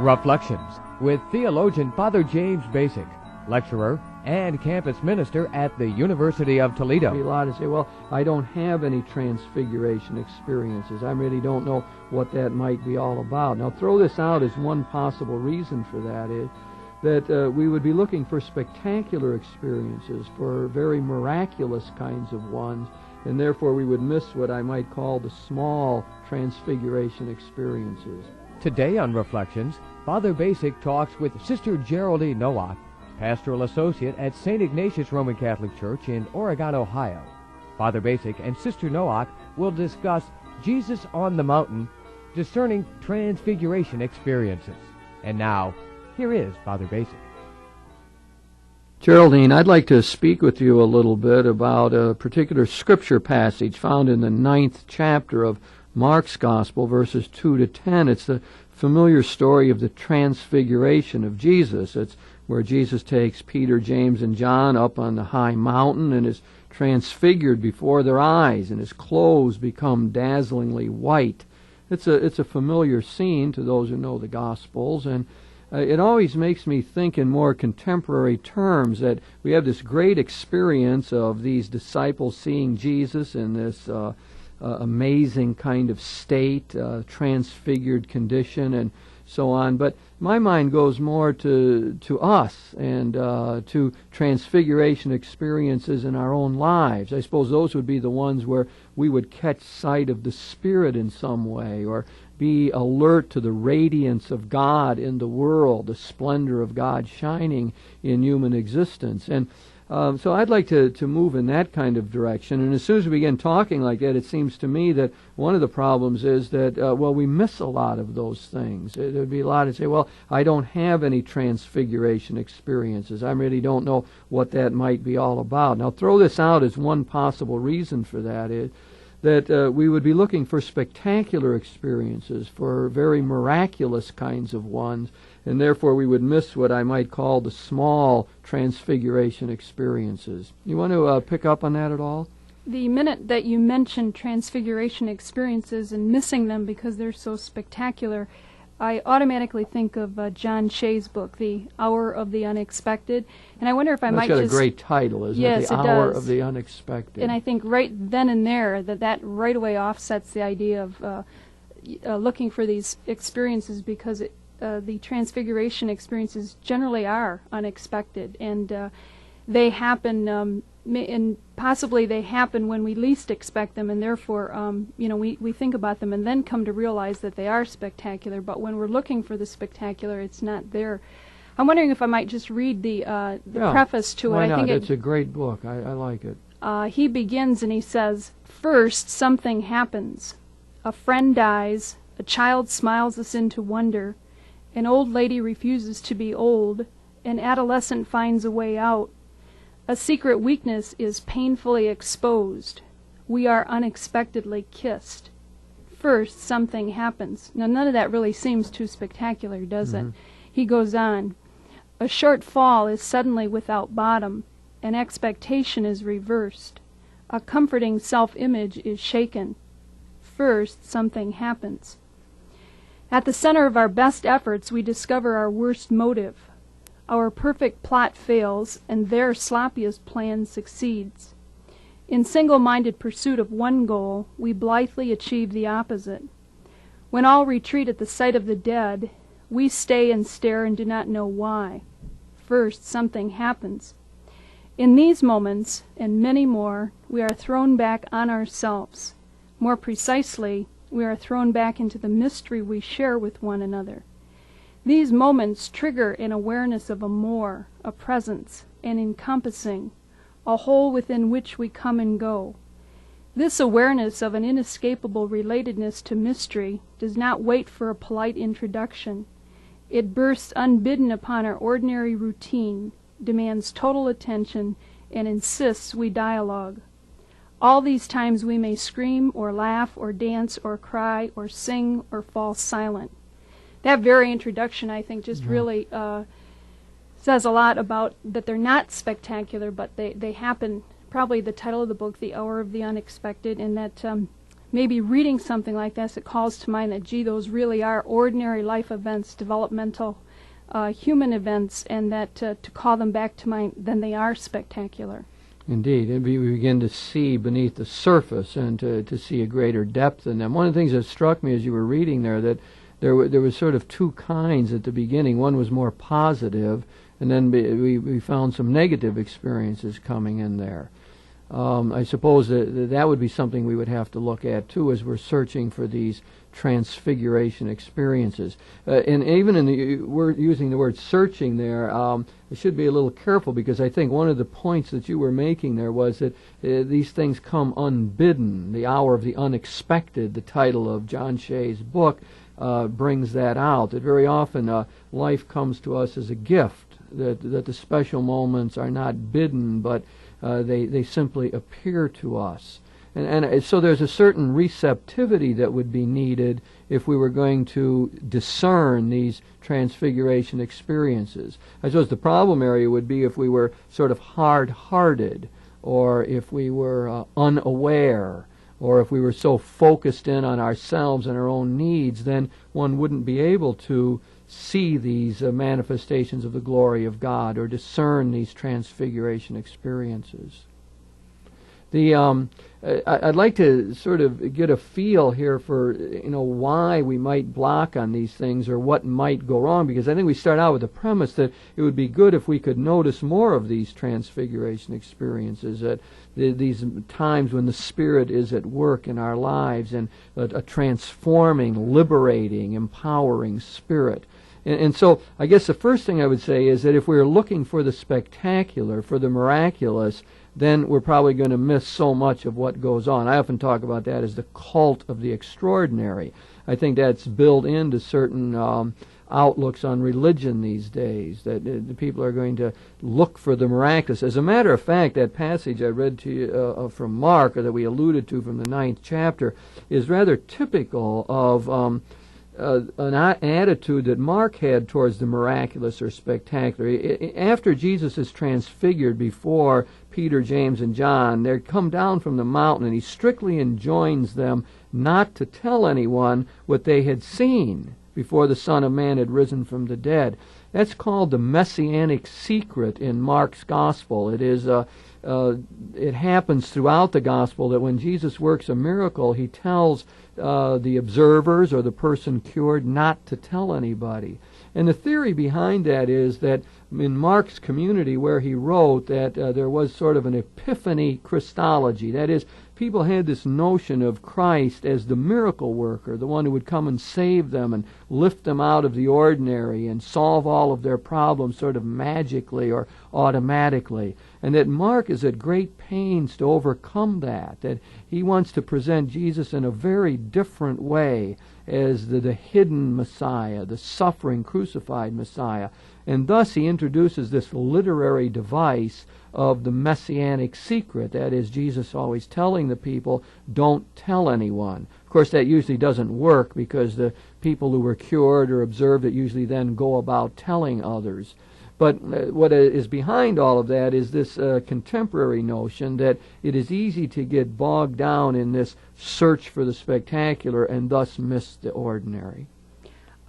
Reflections with theologian Father James Bacik, lecturer and campus minister at the University of Toledo. A lot to say, well, I don't have any transfiguration experiences. I really don't know what that might be all about. Now, throw this out as one possible reason for that is that we would be looking for spectacular experiences, for very miraculous kinds of ones, and therefore we would miss what I might call the small transfiguration experiences. Today on Reflections, Father Bacik talks with Sister Geraldine Nowak, pastoral associate at St. Ignatius Roman Catholic Church in Oregon, Ohio. Father Bacik and Sister Nowak will discuss Jesus on the mountain, discerning transfiguration experiences. And now, here is Father Bacik. Geraldine, I'd like to speak with you a little bit about a particular scripture passage found in the 9th chapter of Mark's Gospel, verses 2 to 10. It's the familiar story of the transfiguration of Jesus. It's where Jesus takes Peter, James, and John up on the high mountain and is transfigured before their eyes, and his clothes become dazzlingly white. It's a familiar scene to those who know the Gospels, and it always makes me think in more contemporary terms that we have this great experience of these disciples seeing Jesus in this amazing kind of state, transfigured condition, and so on. But my mind goes more to us and to transfiguration experiences in our own lives. I suppose those would be the ones where we would catch sight of the Spirit in some way, or be alert to the radiance of God in the world, the splendor of God shining in human existence. And so I'd like to move in that kind of direction. And as soon as we begin talking like that, it seems to me that one of the problems is that, we miss a lot of those things. There would be a lot to say, well, I don't have any transfiguration experiences. I really don't know what that might be all about. Now, throw this out as one possible reason for that is that we would be looking for spectacular experiences, for very miraculous kinds of ones, and therefore we would miss what I might call the small transfiguration experiences. You want to pick up on that at all? The minute that you mentioned transfiguration experiences and missing them because they're so spectacular, I automatically think of John Shea's book, The Hour of the Unexpected, and I wonder if I might just... That's got a great title, isn't it? The Hour of the Unexpected. And I think right then and there that right away offsets the idea of looking for these experiences, because the transfiguration experiences generally are unexpected, and they happen, and possibly they happen when we least expect them, and therefore, we think about them and then come to realize that they are spectacular. But when we're looking for the spectacular, it's not there. I'm wondering if I might just read the preface to it. Why not? It's a great book. I like it. He begins and he says, "First, something happens. A friend dies. A child smiles us into wonder. An old lady refuses to be old. An adolescent finds a way out. A secret weakness is painfully exposed. We are unexpectedly kissed. First, something happens." Now, none of that really seems too spectacular, does it? He goes on. "A short fall is suddenly without bottom. An expectation is reversed. A comforting self-image is shaken. First, something happens. At the center of our best efforts, we discover our worst motive. Our perfect plot fails, and their sloppiest plan succeeds. In single-minded pursuit of one goal, we blithely achieve the opposite. When all retreat at the sight of the dead, we stay and stare and do not know why. First, something happens. In these moments, and many more, we are thrown back on ourselves. More precisely, we are thrown back into the mystery we share with one another. These moments trigger an awareness of a more, a presence, an encompassing, a whole within which we come and go. This awareness of an inescapable relatedness to mystery does not wait for a polite introduction. It bursts unbidden upon our ordinary routine, demands total attention, and insists we dialogue. All these times we may scream or laugh or dance or cry or sing or fall silent. That very introduction, I think, just really says a lot about that they're not spectacular, but they happen. Probably the title of the book, The Hour of the Unexpected, and that maybe reading something like this, it calls to mind that, gee, those really are ordinary life events, developmental human events, and that to call them back to mind, then they are spectacular. Indeed, and we begin to see beneath the surface and to see a greater depth in them. One of the things that struck me as you were reading there, that there was sort of two kinds at the beginning. One was more positive, and then we found some negative experiences coming in there. I suppose that would be something we would have to look at too as we're searching for these transfiguration experiences. And even we're using the word searching there, I should be a little careful, because I think one of the points that you were making there was that these things come unbidden. The hour of the unexpected, the title of John Shea's book, brings that out, that very often life comes to us as a gift, that the special moments are not bidden, but they simply appear to us. And so there's a certain receptivity that would be needed if we were going to discern these transfiguration experiences. I suppose the problem area would be if we were sort of hard-hearted, or if we were unaware, or if we were so focused in on ourselves and our own needs, then one wouldn't be able to see these manifestations of the glory of God or discern these transfiguration experiences. I'd like to sort of get a feel here for why we might block on these things or what might go wrong, because I think we start out with the premise that it would be good if we could notice more of these transfiguration experiences, that these times when the Spirit is at work in our lives, and a transforming, liberating, empowering Spirit. And so I guess the first thing I would say is that if we're looking for the spectacular, for the miraculous, then we're probably going to miss so much of what goes on. I often talk about that as the cult of the extraordinary. I think that's built into certain outlooks on religion these days, that the people are going to look for the miraculous. As a matter of fact, that passage I read to you from Mark, or that we alluded to from the 9th chapter, is rather typical of an attitude that Mark had towards the miraculous or spectacular. After Jesus is transfigured before Peter, James, and John, they come down from the mountain, and he strictly enjoins them not to tell anyone what they had seen before the Son of Man had risen from the dead. That's called the messianic secret in Mark's Gospel. It is it happens throughout the Gospel that when Jesus works a miracle, he tells the observers or the person cured not to tell anybody. And the theory behind that is that in Mark's community, where he wrote, that there was sort of an epiphany Christology. That is, people had this notion of Christ as the miracle worker, the one who would come and save them and lift them out of the ordinary and solve all of their problems sort of magically or automatically. And that Mark is at great pains to overcome that he wants to present Jesus in a very different way as the hidden Messiah, the suffering, crucified Messiah. And thus he introduces this literary device of the messianic secret. That is, Jesus always telling the people, don't tell anyone. Of course, that usually doesn't work, because the people who were cured or observed it usually then go about telling others. But what is behind all of that is this contemporary notion that it is easy to get bogged down in this search for the spectacular and thus miss the ordinary.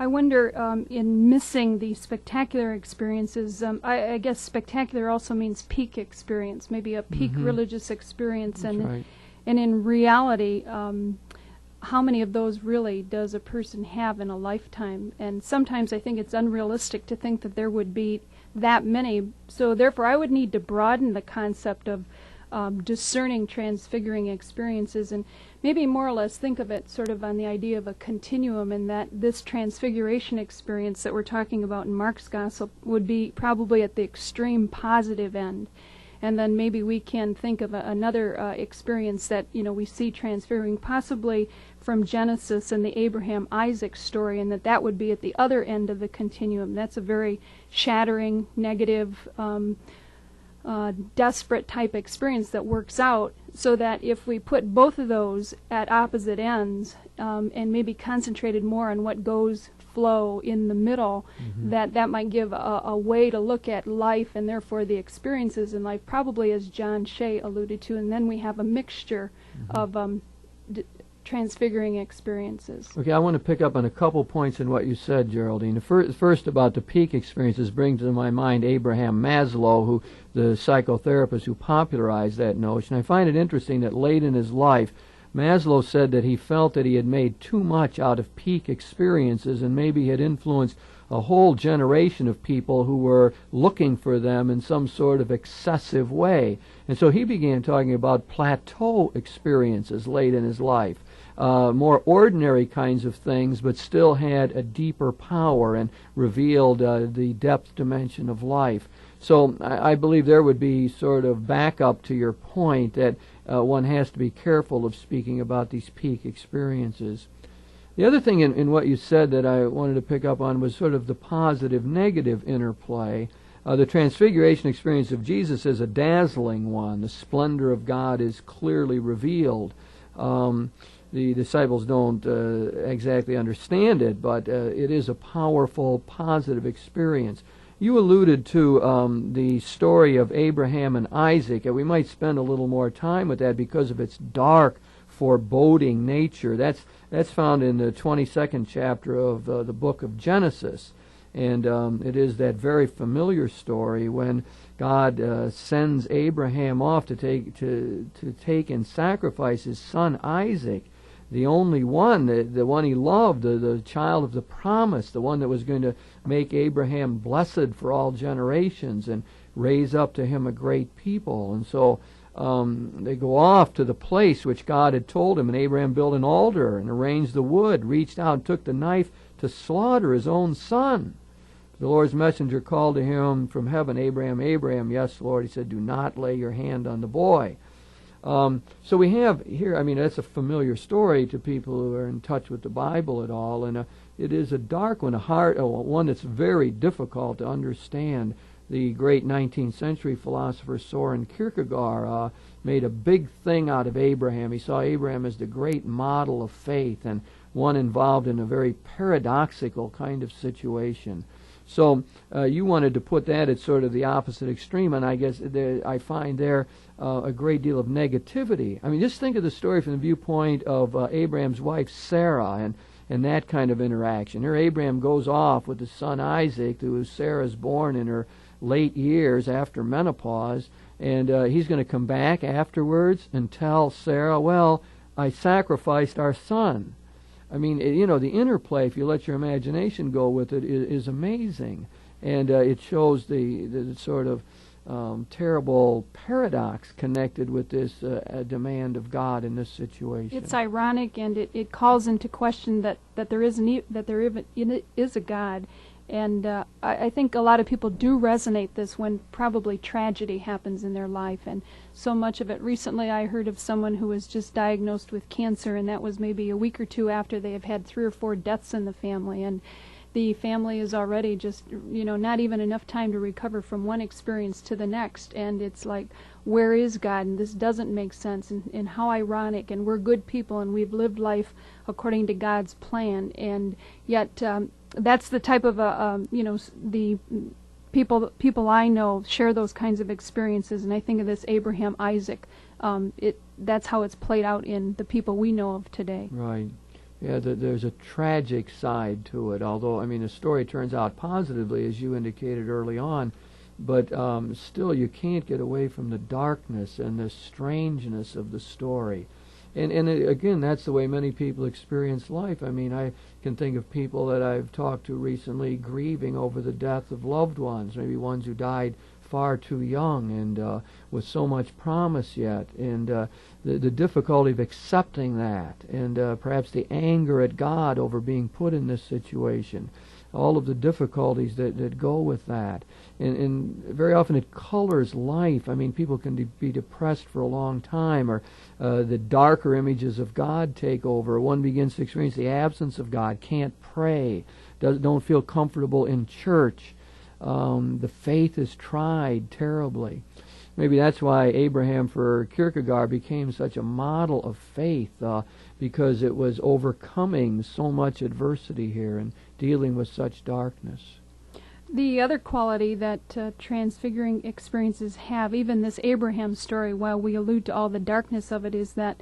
I wonder, in missing the spectacular experiences, I guess spectacular also means peak experience, maybe a peak religious experience. That's right. And in reality, how many of those really does a person have in a lifetime? And sometimes I think it's unrealistic to think that there would be that many. So therefore I would need to broaden the concept of discerning transfiguring experiences, and maybe more or less think of it sort of on the idea of a continuum, in that this transfiguration experience that we're talking about in Mark's Gospel would be probably at the extreme positive end. And then maybe we can think of another experience that we see transfiguring, possibly from Genesis and the Abraham-Isaac story, and that would be at the other end of the continuum. That's a very shattering, negative, desperate type experience that works out, so that if we put both of those at opposite ends and maybe concentrated more on what goes flow in the middle, that might give a way to look at life, and therefore the experiences in life, probably as John Shea alluded to. And then we have a mixture of transfiguring experiences. Okay, I want to pick up on a couple points in what you said, Geraldine. The first about the peak experiences brings to my mind Abraham Maslow, who the psychotherapist who popularized that notion. I find it interesting that late in his life, Maslow said that he felt that he had made too much out of peak experiences and maybe had influenced a whole generation of people who were looking for them in some sort of excessive way. And so he began talking about plateau experiences late in his life. More ordinary kinds of things, but still had a deeper power and revealed the depth dimension of life. So I believe there would be sort of backup to your point that one has to be careful of speaking about these peak experiences. The other thing in what you said that I wanted to pick up on was sort of the positive-negative interplay. The transfiguration experience of Jesus is a dazzling one. The splendor of God is clearly revealed. The disciples don't exactly understand it, but it is a powerful, positive experience. You alluded to the story of Abraham and Isaac, and we might spend a little more time with that because of its dark, foreboding nature. That's found in the 22nd chapter of the book of Genesis, and it is that very familiar story when God sends Abraham off to take and sacrifice his son Isaac, the only one, the one he loved, the child of the promise, the one that was going to make Abraham blessed for all generations and raise up to him a great people. And so they go off to the place which God had told him, and Abraham built an altar and arranged the wood, reached out and took the knife to slaughter his own son. The Lord's messenger called to him from heaven, Abraham, Abraham. Yes, Lord. He said, do not lay your hand on the boy. So we have here, I mean, that's a familiar story to people who are in touch with the Bible at all, and it is a dark one, one that's very difficult to understand. The great 19th century philosopher Soren Kierkegaard made a big thing out of Abraham. He saw Abraham as the great model of faith and one involved in a very paradoxical kind of situation. So you wanted to put that at sort of the opposite extreme, and I guess I find there a great deal of negativity. I mean, just think of the story from the viewpoint of Abraham's wife Sarah and that kind of interaction. Here Abraham goes off with his son Isaac, who Sarah's born in her late years after menopause, and he's going to come back afterwards and tell Sarah, well, I sacrificed our son. I mean, you know, the interplay, if you let your imagination go with it, is amazing. And it shows the sort of terrible paradox connected with this demand of God in this situation. It's ironic, and it calls into question that there is a God. And I think a lot of people do resonate this when probably tragedy happens in their life, and so much of it. Recently I heard of someone who was just diagnosed with cancer, and that was maybe a week or two after they have had 3 or 4 deaths in the family, and the family is already just, not even enough time to recover from one experience to the next, and it's like, where is God? And this doesn't make sense, and how ironic, and we're good people, and we've lived life according to God's plan, and yet that's the type of the people I know share those kinds of experiences, and I think of this Abraham Isaac. That's how it's played out in the people we know of today. Right. Yeah, there's a tragic side to it, although, I mean, the story turns out positively, as you indicated early on, but still you can't get away from the darkness and the strangeness of the story. And again, that's the way many people experience life. I mean, I can think of people that I've talked to recently grieving over the death of loved ones, maybe ones who died far too young and with so much promise yet, and the difficulty of accepting that, and perhaps the anger at God over being put in this situation, all of the difficulties that go with that. And very often it colors life. I mean, people can be depressed for a long time, or the darker images of God take over. One begins to experience the absence of God, can't pray, don't feel comfortable in church. The faith is tried terribly. Maybe that's why Abraham, for Kierkegaard, became such a model of faith, because it was overcoming so much adversity here and dealing with such darkness. The other quality that transfiguring experiences have, even this Abraham story, while we allude to all the darkness of it, is that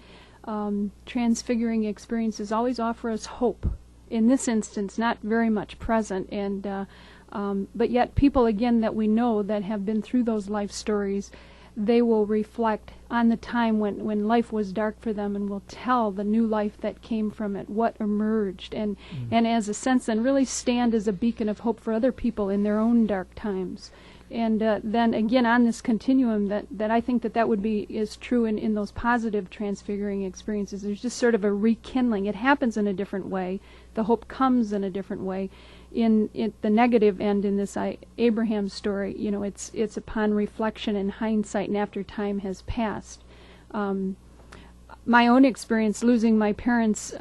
transfiguring experiences always offer us hope. In this instance, not very much present, and but yet people, again, that we know that have been through those life stories, they will reflect on the time when life was dark for them, and will tell the new life that came from it, what emerged, and as a sense then really stand as a beacon of hope for other people in their own dark times. And then again on this continuum that I think that would be is true in those positive transfiguring experiences. There's just sort of a rekindling. It happens in a different way. The hope comes in a different way. In the negative end, in this Abraham story, it's upon reflection and hindsight and after time has passed. My own experience losing my parents,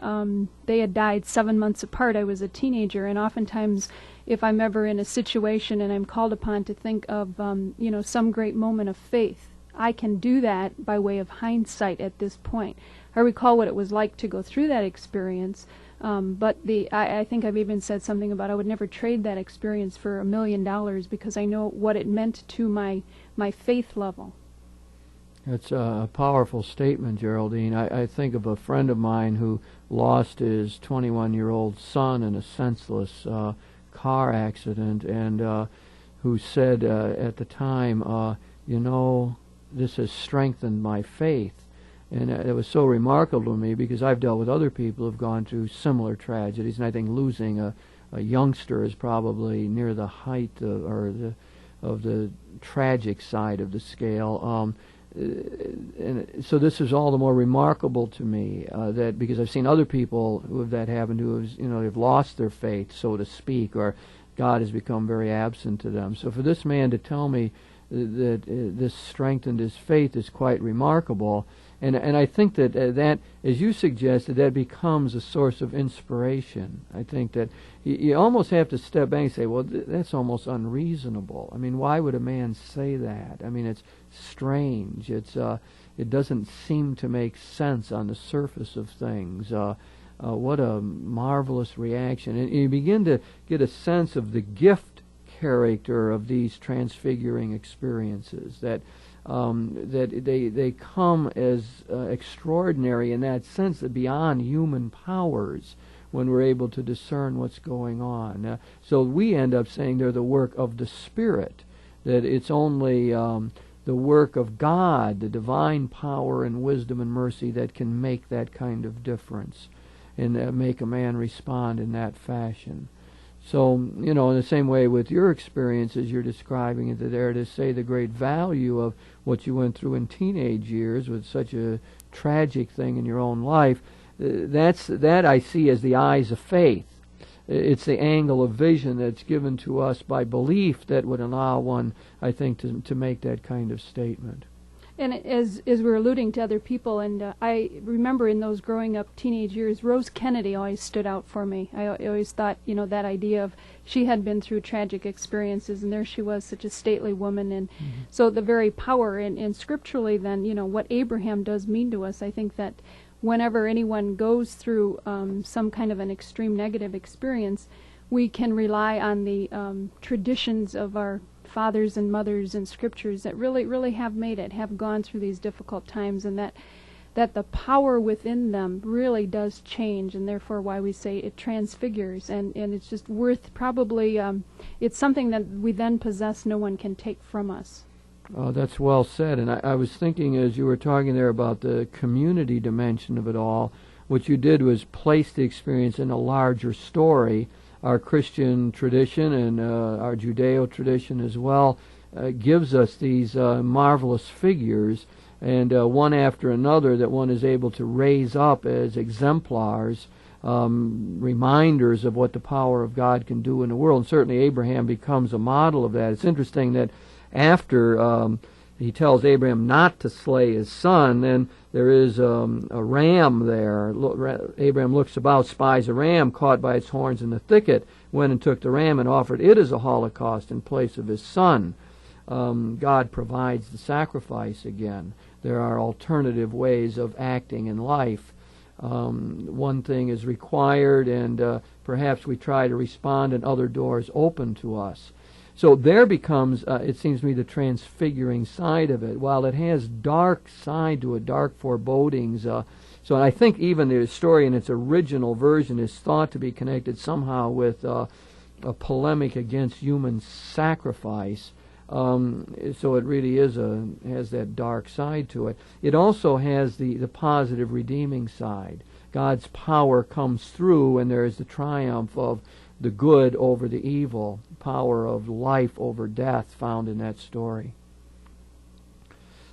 they had died 7 months apart. I was a teenager, and oftentimes if I'm ever in a situation and I'm called upon to think of some great moment of faith, I can do that by way of hindsight at this point. I recall what it was like to go through that experience, but I think I've even said something about I would never trade that experience for $1 million, because I know what it meant to my faith level. It's a powerful statement, Geraldine. I think of a friend of mine who lost his 21-year-old son in a senseless car accident, and who said at the time, this has strengthened my faith. And it was so remarkable to me, because I've dealt with other people who have gone through similar tragedies, and I think losing a youngster is probably near the height of the tragic side of the scale. And so this is all the more remarkable to me, that because I've seen other people who have that happened, who have lost their faith, so to speak, or God has become very absent to them. So for this man to tell me that this strengthened his faith is quite remarkable. And I think that as you suggested, that becomes a source of inspiration. I think that you almost have to step back and say, well, that's almost unreasonable. I mean, why would a man say that? I mean, it's strange. It doesn't seem to make sense on the surface of things. What a marvelous reaction. And you begin to get a sense of the gift character of these transfiguring experiences, that they come as extraordinary in that sense, that beyond human powers, when we're able to discern what's going on. So we end up saying they're the work of the Spirit, that it's only the work of God, the divine power and wisdom and mercy, that can make that kind of difference and make a man respond in that fashion. So, in the same way with your experiences, you're describing it there to say the great value of what you went through in teenage years with such a tragic thing in your own life. That I see as the eyes of faith. It's the angle of vision that's given to us by belief that would allow one, I think, to make that kind of statement. And as we're alluding to other people, and I remember in those growing up teenage years, Rose Kennedy always stood out for me. I always thought, that idea of she had been through tragic experiences, and there she was, such a stately woman. And so the very power, and scripturally then, what Abraham does mean to us, I think that whenever anyone goes through some kind of an extreme negative experience, we can rely on the traditions of our fathers and mothers and scriptures that really have made it, have gone through these difficult times, and that the power within them really does change, and therefore why we say it transfigures, and it's just worth probably, it's something that we then possess, no one can take from us. Oh, that's well said. And I was thinking as you were talking there about the community dimension of it all, what you did was place the experience in a larger story. Our Christian tradition and our Judeo tradition as well gives us these marvelous figures, and one after another that one is able to raise up as exemplars, reminders of what the power of God can do in the world. And certainly Abraham becomes a model of that. It's interesting that after he tells Abraham not to slay his son, then there is a ram there. Abraham looks about, spies a ram caught by its horns in the thicket, went and took the ram and offered it as a holocaust in place of his son. God provides the sacrifice again. There are alternative ways of acting in life. One thing is required, and perhaps we try to respond, and other doors open to us. So there becomes, it seems to me, the transfiguring side of it. While it has dark side to it, dark forebodings, So I think even the story in its original version is thought to be connected somehow with a polemic against human sacrifice. So it really has that dark side to it. It also has the positive redeeming side. God's power comes through, and there is the triumph of the good over the evil, power of life over death found in that story.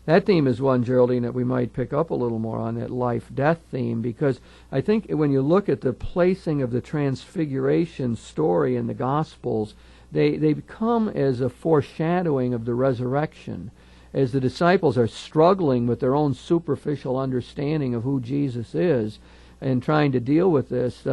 That theme is one, Geraldine, that we might pick up a little more on, that life-death theme, because I think when you look at the placing of the Transfiguration story in the Gospels, they come as a foreshadowing of the resurrection. As the disciples are struggling with their own superficial understanding of who Jesus is and trying to deal with this,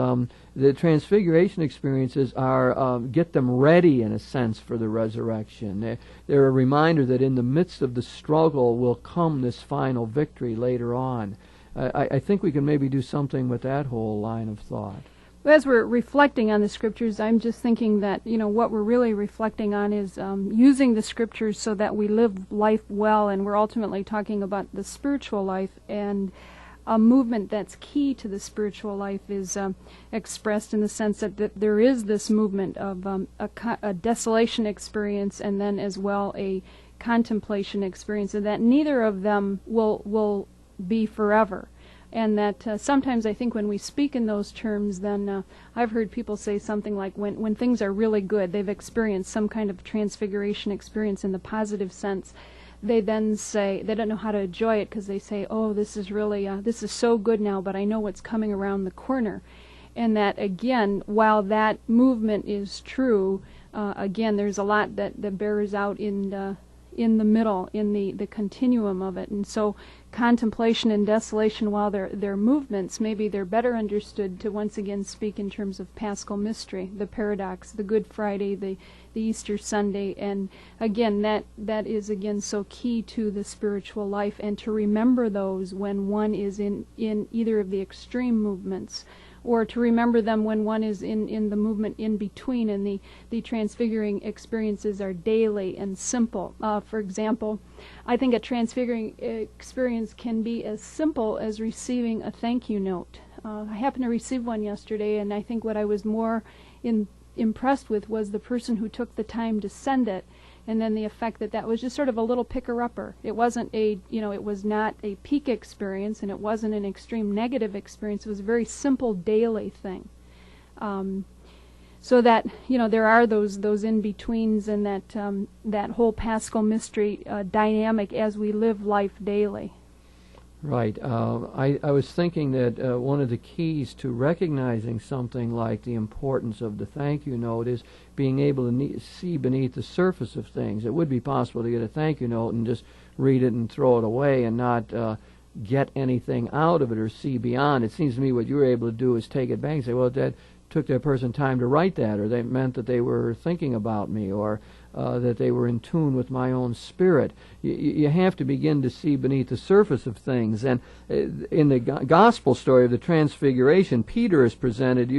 the Transfiguration experiences are get them ready, in a sense, for the resurrection. They're a reminder that in the midst of the struggle will come this final victory later on. I think we can maybe do something with that whole line of thought. As we're reflecting on the Scriptures, I'm just thinking that, what we're really reflecting on is using the Scriptures so that we live life well, and we're ultimately talking about the spiritual life, and a movement that's key to the spiritual life is expressed in the sense that there is this movement of a desolation experience and then as well a contemplation experience, and that neither of them will be forever. And that sometimes I think when we speak in those terms, then I've heard people say something like when things are really good, they've experienced some kind of transfiguration experience in the positive sense, they then say they don't know how to enjoy it because they say, oh, this is really, this is so good now, but I know what's coming around the corner. And that, again, while that movement is true, again, there's a lot that bears out in the middle, in the continuum of it. And so contemplation and desolation, while they're movements, maybe they're better understood to once again speak in terms of Paschal mystery, the paradox, the Good Friday, the Easter Sunday. And again, that is again so key to the spiritual life, and to remember those when one is in either of the extreme movements, or to remember them when one is in the movement in between, and the transfiguring experiences are daily and simple. For example, I think a transfiguring experience can be as simple as receiving a thank you note. I happened to receive one yesterday, and I think what I was more impressed with was the person who took the time to send it, and then the effect that was just sort of a little picker-upper. It wasn't it was not a peak experience, and it wasn't an extreme negative experience. It was a very simple daily thing. So that, there are those in-betweens, and that whole Paschal mystery dynamic as we live life daily. Right. I was thinking that one of the keys to recognizing something like the importance of the thank you note is being able to see beneath the surface of things. It would be possible to get a thank you note and just read it and throw it away and not get anything out of it or see beyond. It seems to me what you were able to do is take it back and say, well, that took that person time to write that, or they meant that they were thinking about me, or that they were in tune with my own spirit. You have to begin to see beneath the surface of things. And in the gospel story of the Transfiguration, Peter is presented,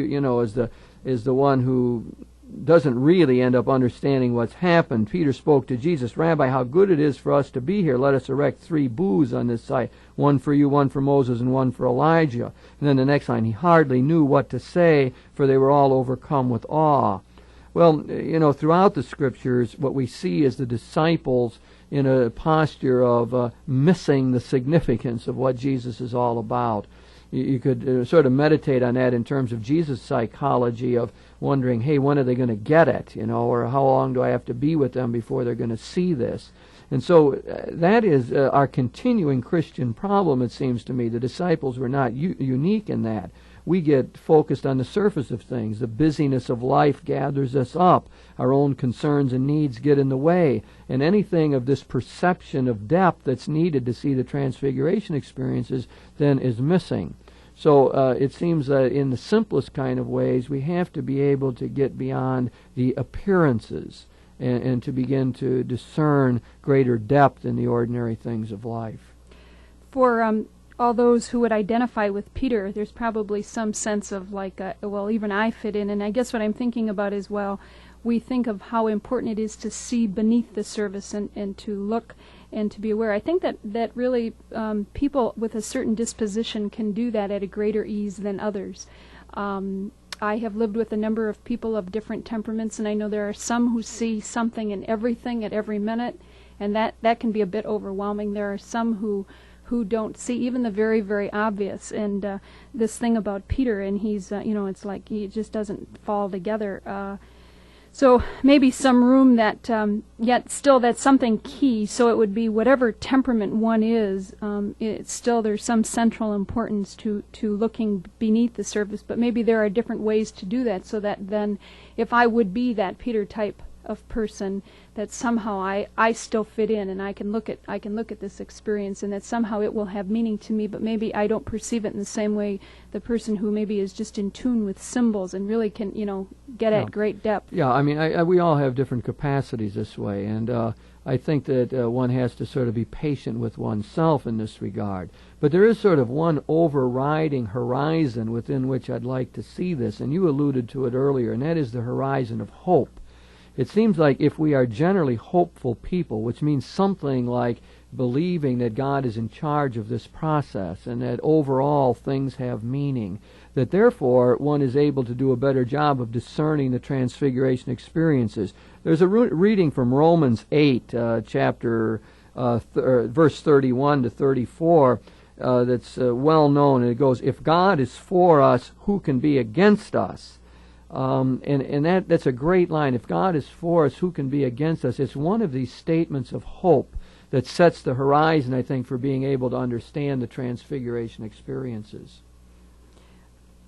as the one who doesn't really end up understanding what's happened. Peter spoke to Jesus, Rabbi, how good it is for us to be here. Let us erect 3 booths on this site, one for you, one for Moses, and one for Elijah. And then the next line, he hardly knew what to say, for they were all overcome with awe. Well, throughout the Scriptures, what we see is the disciples in a posture of missing the significance of what Jesus is all about. You could sort of meditate on that in terms of Jesus' psychology of wondering, hey, when are they going to get it, or how long do I have to be with them before they're going to see this? And so that is our continuing Christian problem, it seems to me. The disciples were not unique in that. We get focused on the surface of things. The busyness of life gathers us up. Our own concerns and needs get in the way. And anything of this perception of depth that's needed to see the Transfiguration experiences then is missing. So it seems that in the simplest kind of ways, we have to be able to get beyond the appearances and to begin to discern greater depth in the ordinary things of life. For all those who would identify with Peter, there's probably some sense of even I fit in. And I guess what I'm thinking about is, we think of how important it is to see beneath the surface and to look and to be aware. I think that really people with a certain disposition can do that at a greater ease than others. I have lived with a number of people of different temperaments, and I know there are some who see something in everything at every minute, and that can be a bit overwhelming. There are some who don't see even the very, very obvious. And this thing about Peter, and he's, it's like he just doesn't fall together. So maybe some room that, yet still that's something key. So it would be whatever temperament one is, it's still there's some central importance to looking beneath the surface. But maybe there are different ways to do that, so that then if I would be that Peter type of person, that somehow I still fit in, and I can look at this experience, and that somehow it will have meaning to me, but maybe I don't perceive it in the same way the person who maybe is just in tune with symbols and really can get at great depth. Yeah, I mean, we all have different capacities this way, and I think that one has to sort of be patient with oneself in this regard. But there is sort of one overriding horizon within which I'd like to see this, and you alluded to it earlier, and that is the horizon of hope. It seems like if we are generally hopeful people, which means something like believing that God is in charge of this process and that overall things have meaning, that therefore one is able to do a better job of discerning the transfiguration experiences. There's a reading from Romans 8, verse 31 to 34, that's well known, and it goes, "If God is for us, who can be against us?" And that's a great line. If God is for us, who can be against us? It's one of these statements of hope that sets the horizon, I think, for being able to understand the transfiguration experiences.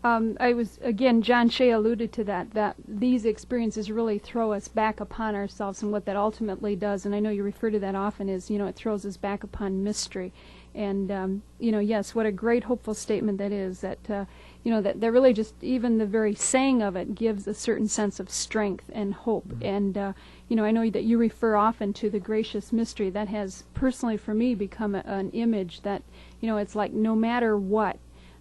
John Shea alluded to that these experiences really throw us back upon ourselves, and what that ultimately does, and I know you refer to that often, is, it throws us back upon mystery. And, yes, what a great hopeful statement that is, that that really just, even the very saying of it gives a certain sense of strength and hope. Mm-hmm. And, I know that you refer often to the gracious mystery. That has, personally for me, become an image that, it's like no matter what,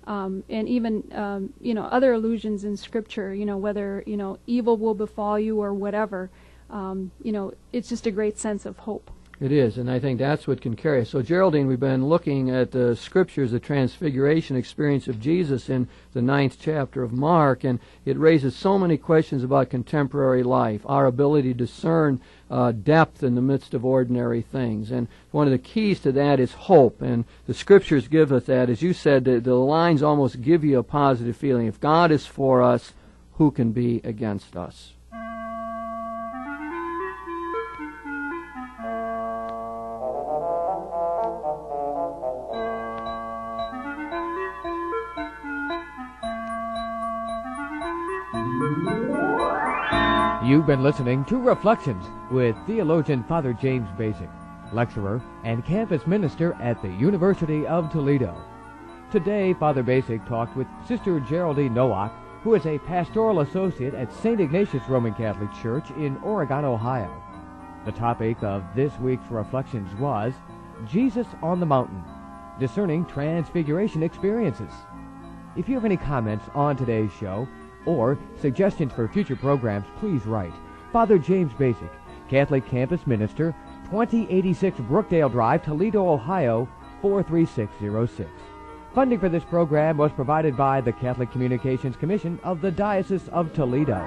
and even, other allusions in Scripture, whether, evil will befall you or whatever, it's just a great sense of hope. It is, and I think that's what can carry us. So, Geraldine, we've been looking at the Scriptures, the transfiguration experience of Jesus in the 9th chapter of Mark, and it raises so many questions about contemporary life, our ability to discern depth in the midst of ordinary things. And one of the keys to that is hope, and the Scriptures give us that. As you said, the lines almost give you a positive feeling. If God is for us, who can be against us? You've been listening to Reflections with theologian Father James Bacik, lecturer and campus minister at the University of Toledo. Today, Father Bacik talked with Sister Geraldine Nowak, who is a pastoral associate at St. Ignatius Roman Catholic Church in Oregon, Ohio. The topic of this week's Reflections was Jesus on the Mountain, discerning transfiguration experiences. If you have any comments on today's show, or suggestions for future programs, please write Father James Bacik, Catholic Campus Minister, 2086 Brookdale Drive, Toledo, Ohio, 43606. Funding for this program was provided by the Catholic Communications Commission of the Diocese of Toledo.